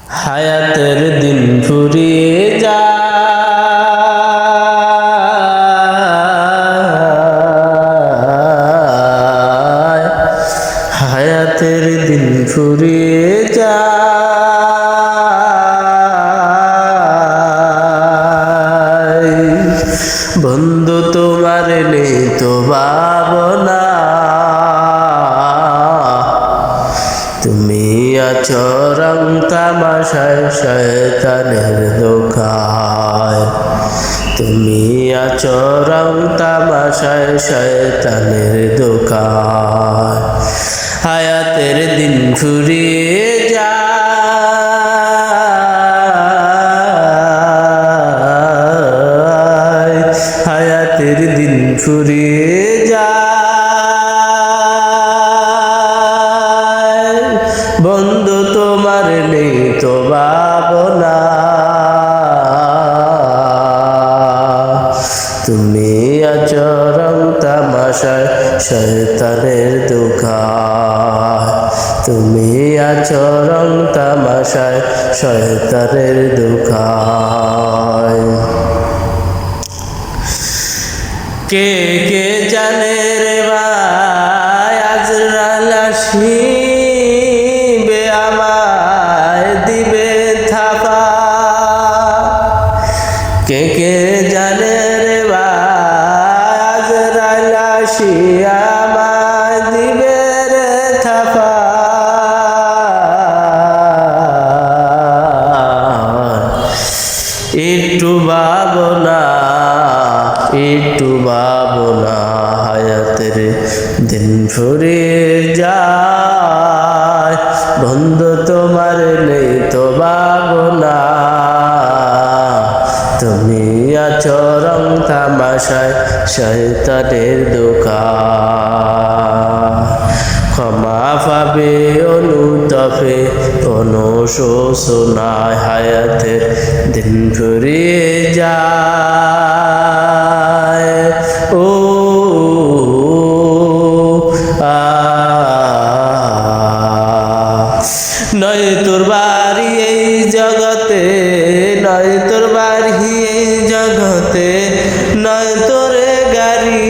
হায়াতের দিন ফুরিয়ে যায়, হায়াতের দিন ফুরিয়ে যায়। বন্ধু তোমার নেই তো ভাবনা, তুমি আছো রং তামাশায় শয়তানের ধোঁকায়, তুমি আছো রং তামাশায় শয়তানের ধোঁকায়। হায়াতের দিন ফুরিয়ে যায়, হায়াতের দিন ফুরিয়ে যায়। বন্ধু তোমার নেই তো ভাবনা, তুমি আছো রং তামাশায় শয়তানের ধোঁকায়, তুমি আছো রং তামাশায় শয়তানের ধোঁকায়। কে কে জানে রে ভাই আজরাইল আসিবে আমায় দিবে থাপা, কে কে জানে রে ভাই আজরাইল আসিয়া আমায় দিবে রে থাপা। একটু ভাবনা, একটু ভাবনা, হায়াতের দিন ফুরিয়ে যায়। বন্ধু তোমার নেই তো ভাবনা, তুমি আছো রং তামাশায় শয়তানের ধোঁকায়। ক্ষমা পাবে অনুতাপে অনুশোচনায়, হায়াতের দিন ফুরিয়ে যায়। ও নয় তোর বাড়ি এই জগতে, নয় তোর বাড়ি এই জগতে, নয় তোরে গাড়ি,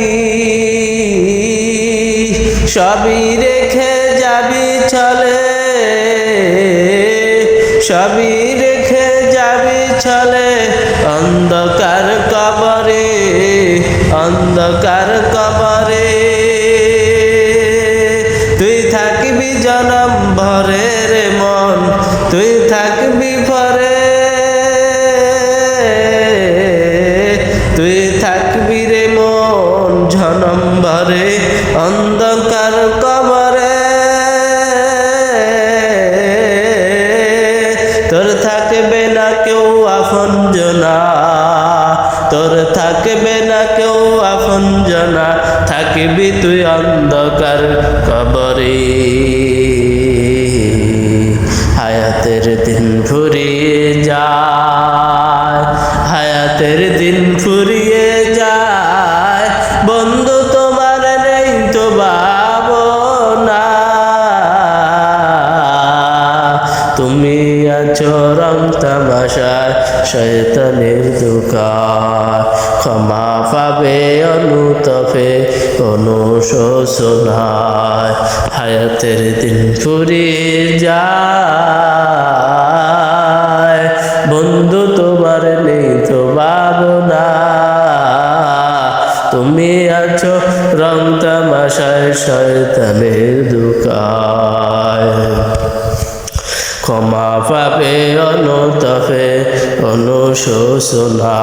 সবই রেখে যাবি চলে, সবই রেখে যাবি চলে অন্ধকার কবরে, অন্ধকার কবরে। তুই থাকবি জনম ভরে রে মন, তুই থাকবি ভরে, তুই থাকবি রে মন জনম ভরে অন্ধকার কবরে। তোর থাকবে না কেউ আপনজনা, তোর থাকবে না কেউ আপনজনা, থাকবি তুই অন্ধকার কবরে। হায়াতের দিন ফুরিয়ে যায়, হায়াতের দিন ফুরিয়ে যায়। বন্ধু তোমার নেই তো ভাবনা, তুমি আছো রং তামাশায় শয়তানের ধোঁকায়। ক্ষমা পাবে অনুতাপে অনুশোচনায়, হায়াতের দিন ফুরিয়ে যায়। বন্ধু তোমার নেই তো ভাবনা, তুমি আছো রং তামাশায় শয়তানের ধোঁকায়। ক্ষমা পাবে অনুতাপে অনুশোচনায়।